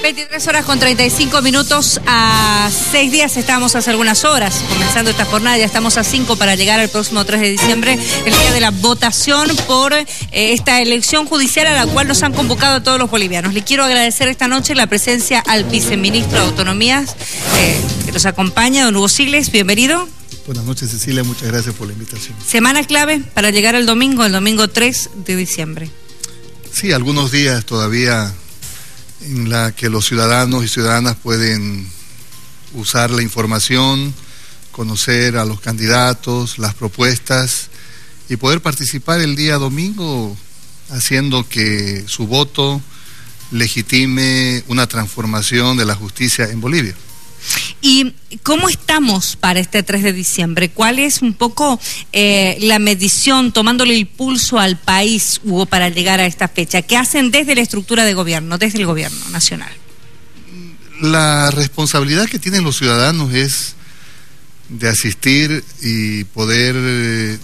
23 horas con 35 minutos, a 6 días estábamos hace algunas horas comenzando esta jornada, ya estamos a 5 para llegar al próximo 3 de diciembre, el día de la votación por esta elección judicial a la cual nos han convocado a todos los bolivianos. Le quiero agradecer esta noche la presencia al viceministro de Autonomías que nos acompaña, don Hugo Siles, bienvenido. Buenas noches, Cecilia, muchas gracias por la invitación. Semana clave para llegar al domingo, el domingo 3 de diciembre. Sí, algunos días todavía en la que los ciudadanos y ciudadanas pueden usar la información, conocer a los candidatos, las propuestas y poder participar el día domingo haciendo que su voto legitime una transformación de la justicia en Bolivia. ¿Y cómo estamos para este 3 de diciembre? ¿Cuál es un poco la medición, tomándole el pulso al país, Hugo, para llegar a esta fecha? ¿Qué hacen desde la estructura de gobierno, desde el gobierno nacional? La responsabilidad que tienen los ciudadanos es de asistir y poder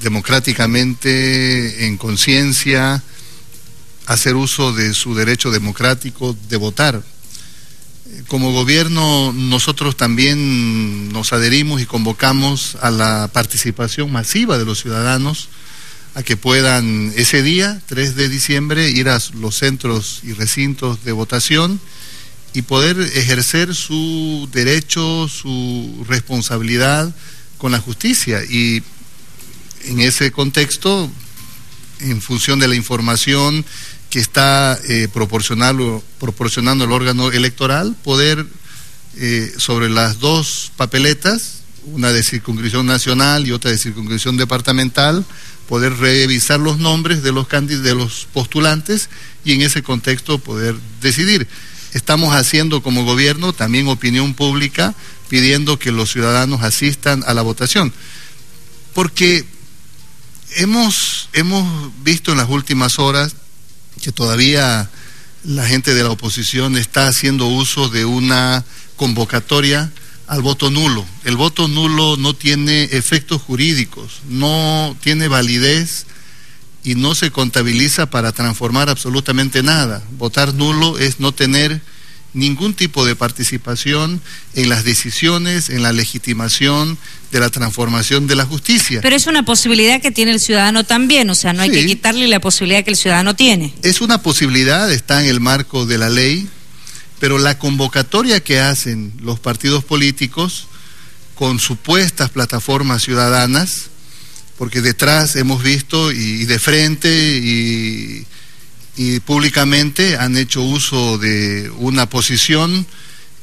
democráticamente, en conciencia, hacer uso de su derecho democrático de votar. Como gobierno, nosotros también nos adherimos y convocamos a la participación masiva de los ciudadanos a que puedan ese día, 3 de diciembre, ir a los centros y recintos de votación y poder ejercer su derecho, su responsabilidad con la justicia. Y en ese contexto, en función de la información que está proporcionando el órgano electoral, poder sobre las dos papeletas, una de circunscripción nacional y otra de circunscripción departamental, poder revisar los nombres de los postulantes y en ese contexto poder decidir. Estamos haciendo como gobierno también opinión pública pidiendo que los ciudadanos asistan a la votación, porque hemos visto en las últimas horas que todavía la gente de la oposición está haciendo uso de una convocatoria al voto nulo. El voto nulo no tiene efectos jurídicos, no tiene validez y no se contabiliza para transformar absolutamente nada. Votar nulo es no tener ningún tipo de participación en las decisiones, en la legitimación de la transformación de la justicia. Pero es una posibilidad que tiene el ciudadano también, o sea, no hay que quitarle la posibilidad que el ciudadano tiene. Es una posibilidad, está en el marco de la ley, pero la convocatoria que hacen los partidos políticos con supuestas plataformas ciudadanas, porque detrás hemos visto y de frente y públicamente han hecho uso de una posición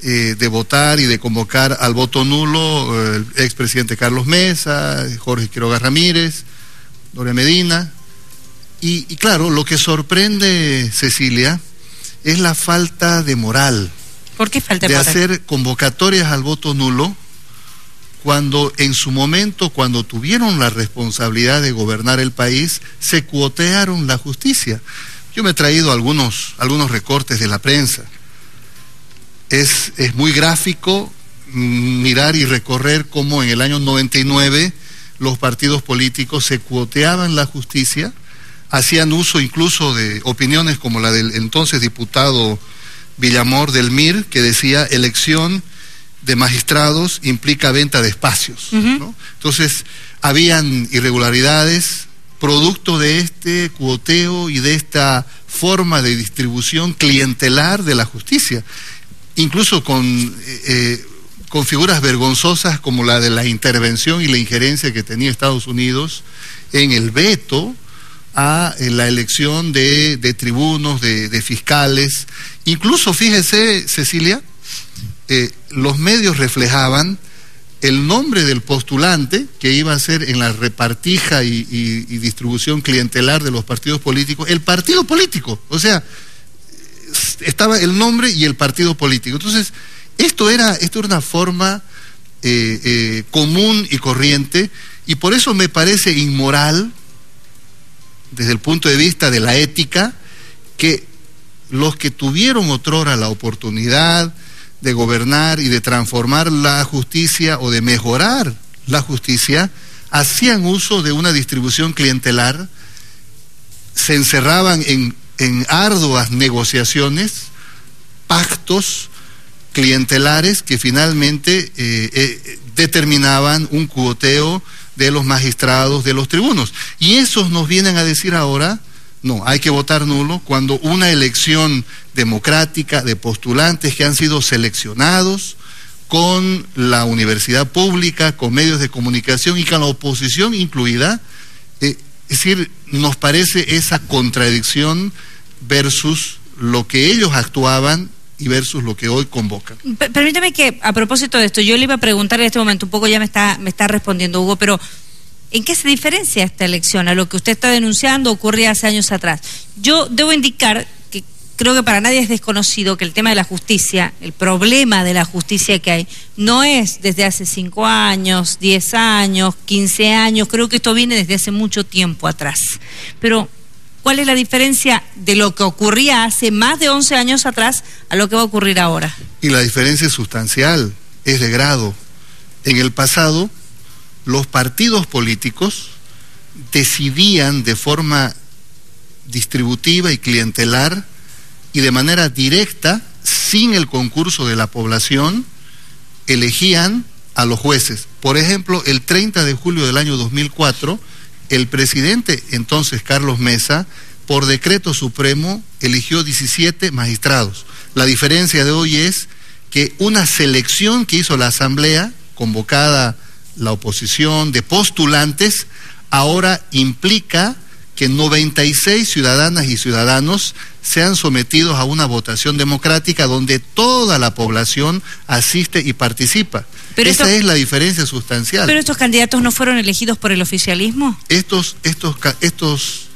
de votar y de convocar al voto nulo el expresidente Carlos Mesa, Jorge Quiroga Ramírez, Doria Medina, y claro, lo que sorprende, Cecilia, es la falta de moral. ¿Por qué falta de moral? Hacer convocatorias al voto nulo cuando en su momento, cuando tuvieron la responsabilidad de gobernar el país, se cuotearon la justicia. Yo me he traído algunos recortes de la prensa. Es muy gráfico mirar y recorrer cómo en el año 99 los partidos políticos se cuoteaban la justicia, hacían uso incluso de opiniones como la del entonces diputado Villamor del MIR, que decía elección de magistrados implica venta de espacios, ¿no? Entonces, habían irregularidades producto de este cuoteo y de esta forma de distribución clientelar de la justicia, incluso con figuras vergonzosas como la de la intervención y la injerencia que tenía Estados Unidos en el veto a la elección de tribunos, de fiscales. Incluso, fíjese, Cecilia, los medios reflejaban el nombre del postulante que iba a ser en la repartija y distribución clientelar de los partidos políticos, el partido político, o sea, estaba el nombre y el partido político. Entonces, esto era una forma común y corriente, y por eso me parece inmoral, desde el punto de vista de la ética, que los que tuvieron otrora la oportunidad de gobernar y de transformar la justicia o de mejorar la justicia, hacían uso de una distribución clientelar, se encerraban en arduas negociaciones, pactos actos clientelares que finalmente determinaban un cuoteo de los magistrados, de los tribunos. Y esos nos vienen a decir ahora, no, hay que votar nulo, cuando una elección democrática de postulantes que han sido seleccionados con la universidad pública, con medios de comunicación y con la oposición incluida, es decir, nos parece esa contradicción versus lo que ellos actuaban y versus lo que hoy convocan. Permítame que, a propósito de esto, yo le iba a preguntar en este momento, un poco ya me está respondiendo Hugo, pero ¿en qué se diferencia esta elección a lo que usted está denunciando ocurría hace años atrás? Yo debo indicar que creo que para nadie es desconocido que el tema de la justicia, el problema de la justicia que hay, no es desde hace 5 años, 10 años, 15 años, creo que esto viene desde hace mucho tiempo atrás. Pero ¿cuál es la diferencia de lo que ocurría hace más de 11 años atrás a lo que va a ocurrir ahora? Y la diferencia es sustancial, es de grado. En el pasado, los partidos políticos decidían de forma distributiva y clientelar y de manera directa, sin el concurso de la población, elegían a los jueces. Por ejemplo, el 30 de julio del año 2004, el presidente, entonces Carlos Mesa, por decreto supremo, eligió 17 magistrados. La diferencia de hoy es que una selección que hizo la Asamblea, convocada la oposición, de postulantes, ahora implica que 96 ciudadanas y ciudadanos sean sometidos a una votación democrática donde toda la población asiste y participa. Pero esa es la diferencia sustancial. ¿Pero estos candidatos no fueron elegidos por el oficialismo?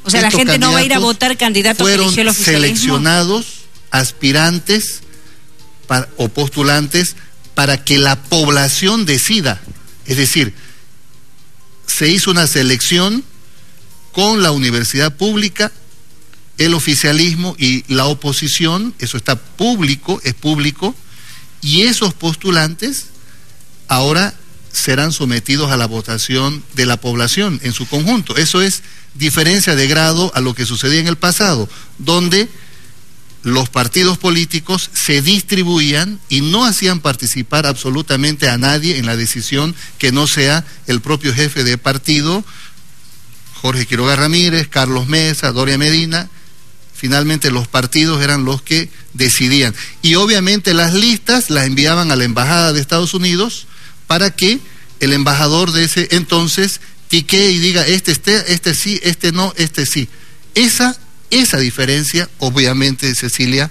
O sea, la gente no va a ir a votar candidatos que eligió el oficialismo. Fueron seleccionados aspirantes o postulantes para que la población decida. Es decir, se hizo una selección con la universidad pública, el oficialismo y la oposición, eso está público, es público, y esos postulantes ahora serán sometidos a la votación de la población en su conjunto. Eso es diferencia de grado a lo que sucedía en el pasado, donde los partidos políticos se distribuían y no hacían participar absolutamente a nadie en la decisión que no sea el propio jefe de partido, Jorge Quiroga Ramírez, Carlos Mesa, Doria Medina. Finalmente los partidos eran los que decidían. Y obviamente las listas las enviaban a la Embajada de Estados Unidos para que el embajador de ese entonces tiquee y diga este sí, este no, este sí. Esa diferencia, obviamente, Cecilia,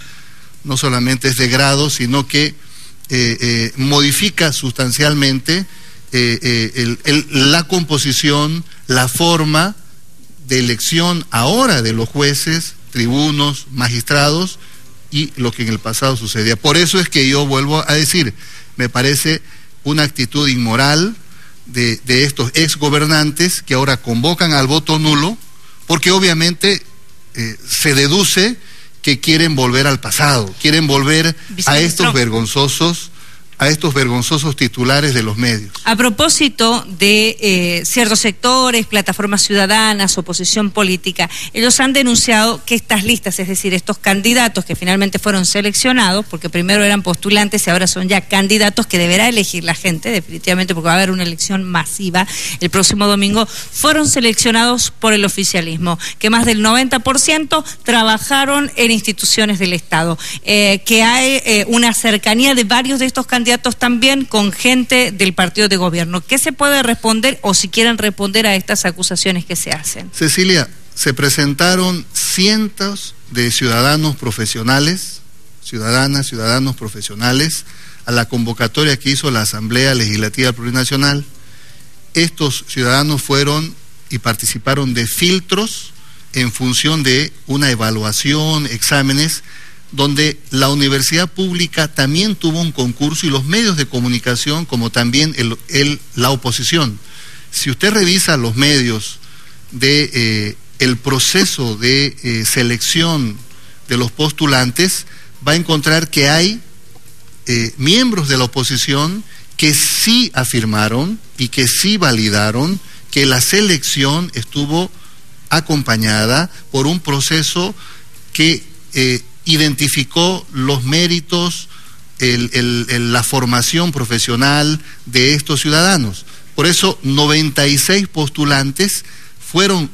no solamente es de grado, sino que modifica sustancialmente la composición, la forma de elección ahora de los jueces, tribunos, magistrados y lo que en el pasado sucedía. Por eso es que yo vuelvo a decir, me parece una actitud inmoral de estos exgobernantes que ahora convocan al voto nulo, porque obviamente se deduce que quieren volver al pasado, quieren volver a estos vergonzosos titulares de los medios. A propósito de ciertos sectores, plataformas ciudadanas, oposición política, ellos han denunciado que estas listas, es decir, estos candidatos que finalmente fueron seleccionados, porque primero eran postulantes y ahora son ya candidatos que deberá elegir la gente, definitivamente, porque va a haber una elección masiva el próximo domingo, fueron seleccionados por el oficialismo, que más del 90% trabajaron en instituciones del Estado, que hay una cercanía de varios de estos candidatos también con gente del partido de gobierno. ¿Qué se puede responder o si quieren responder a estas acusaciones que se hacen? Cecilia, se presentaron cientos de ciudadanos profesionales, ciudadanos profesionales a la convocatoria que hizo la Asamblea Legislativa Plurinacional. Estos ciudadanos fueron y participaron de filtros en función de una evaluación, exámenes, donde la universidad pública también tuvo un concurso y los medios de comunicación, como también la oposición. Si usted revisa los medios de el proceso de selección de los postulantes, va a encontrar que hay miembros de la oposición que sí afirmaron y que sí validaron que la selección estuvo acompañada por un proceso que identificó los méritos, la formación profesional de estos ciudadanos. Por eso 96 postulantes fueron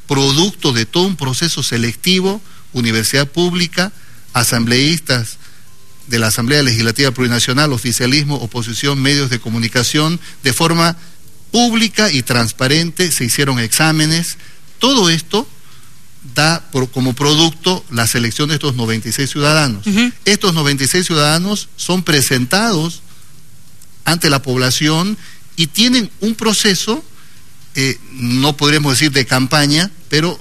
producto de todo un proceso selectivo, universidad pública, asambleístas de la Asamblea Legislativa Plurinacional, oficialismo, oposición, medios de comunicación, de forma pública y transparente, se hicieron exámenes. Todo esto da como producto la selección de estos 96 ciudadanos. Estos 96 ciudadanos son presentados ante la población y tienen un proceso, no podríamos decir de campaña, pero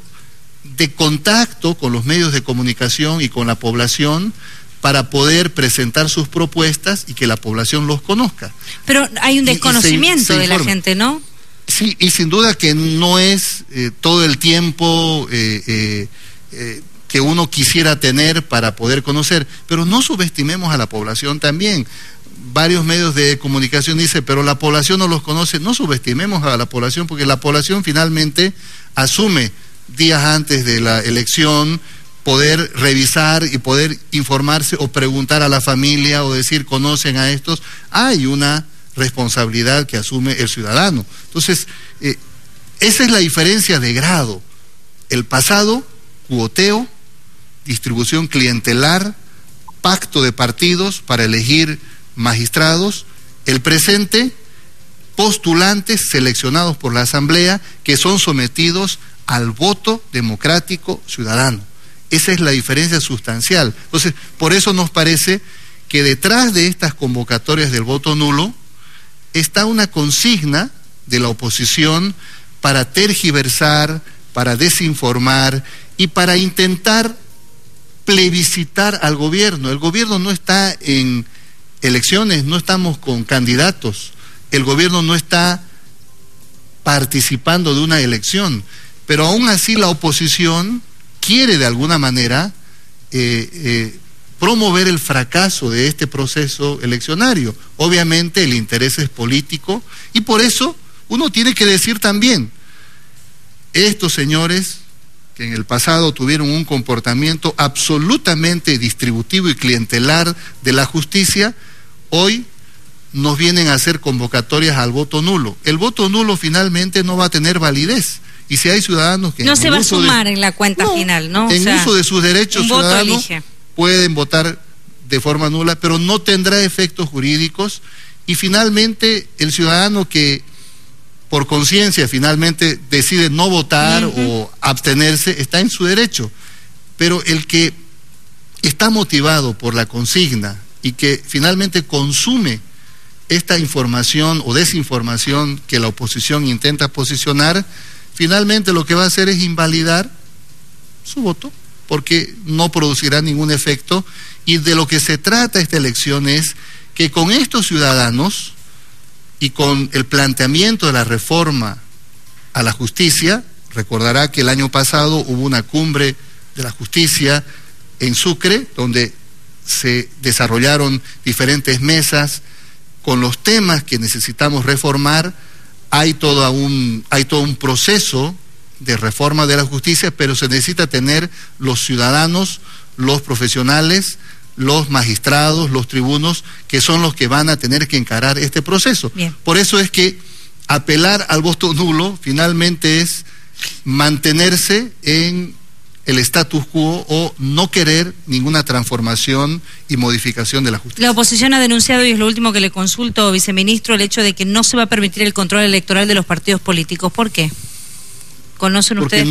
de contacto con los medios de comunicación y con la población para poder presentar sus propuestas y que la población los conozca. Pero hay un desconocimiento de la gente, ¿no? Sí, y sin duda que no es todo el tiempo que uno quisiera tener para poder conocer, pero no subestimemos a la población también. Varios medios de comunicación dicen, pero la población no los conoce. No subestimemos a la población, porque la población finalmente asume días antes de la elección poder revisar y poder informarse o preguntar a la familia o decir, ¿conocen a estos? Hay una responsabilidad que asume el ciudadano. Entonces, esa es la diferencia de grado. El pasado, cuoteo, distribución clientelar, pacto de partidos para elegir magistrados. El presente, postulantes seleccionados por la Asamblea que son sometidos al voto democrático ciudadano. Esa es la diferencia sustancial. Entonces, por eso nos parece que detrás de estas convocatorias del voto nulo está una consigna de la oposición para tergiversar, para desinformar y para intentar plebiscitar al gobierno. El gobierno no está en elecciones, no estamos con candidatos, el gobierno no está participando de una elección, pero aún así la oposición quiere de alguna manera promover el fracaso de este proceso eleccionario. Obviamente el interés es político y por eso uno tiene que decir también, estos señores que en el pasado tuvieron un comportamiento absolutamente distributivo y clientelar de la justicia, hoy nos vienen a hacer convocatorias al voto nulo. El voto nulo finalmente no va a tener validez. Y si hay ciudadanos que... No se va a sumar en la cuenta final, ¿no? En uso de sus derechos ciudadanos pueden votar de forma nula, pero no tendrá efectos jurídicos. Y finalmente el ciudadano que por conciencia finalmente decide no votar o abstenerse, está en su derecho. Pero el que está motivado por la consigna y que finalmente consume esta información o desinformación que la oposición intenta posicionar, finalmente lo que va a hacer es invalidar su voto, porque no producirá ningún efecto. Y de lo que se trata esta elección es que con estos ciudadanos y con el planteamiento de la reforma a la justicia, recordará que el año pasado hubo una cumbre de la justicia en Sucre, donde se desarrollaron diferentes mesas con los temas que necesitamos reformar. Hay todo un proceso de reforma de la justicia, pero se necesita tener los ciudadanos, los profesionales, los magistrados, los tribunos, que son los que van a tener que encarar este proceso. Bien. Por eso es que apelar al voto nulo finalmente es mantenerse en el status quo o no querer ninguna transformación y modificación de la justicia. La oposición ha denunciado, y es lo último que le consulto, viceministro, el hecho de que no se va a permitir el control electoral de los partidos políticos. ¿Por qué? ¿Conocen ustedes?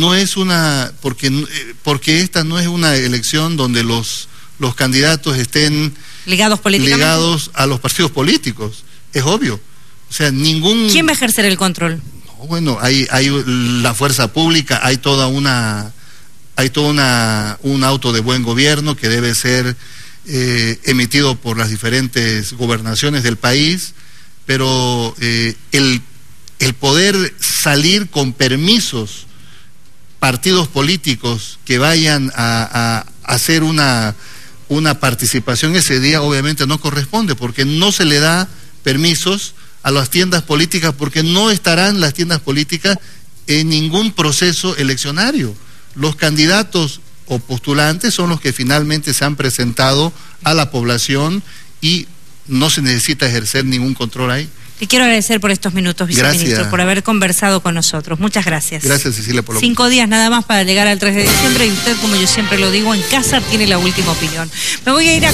Porque esta no es una elección donde los candidatos estén ligados políticamente, ligados a los partidos políticos. Es obvio. O sea, ¿Quién va a ejercer el control? No, bueno, hay la fuerza pública, hay todo un auto de buen gobierno que debe ser emitido por las diferentes gobernaciones del país, pero el poder salir con permisos, partidos políticos que vayan a hacer una participación ese día, obviamente no corresponde, porque no se le da permisos a las tiendas políticas, porque no estarán las tiendas políticas en ningún proceso eleccionario. Los candidatos o postulantes son los que finalmente se han presentado a la población y no se necesita ejercer ningún control ahí. Te quiero agradecer por estos minutos, viceministro, Gracias. por haber conversado con nosotros. Muchas gracias. Gracias, Cecilia, por lo 5 días nada más para llegar al 3 de diciembre y usted, como yo siempre lo digo, en casa tiene la última opinión. Me voy a ir a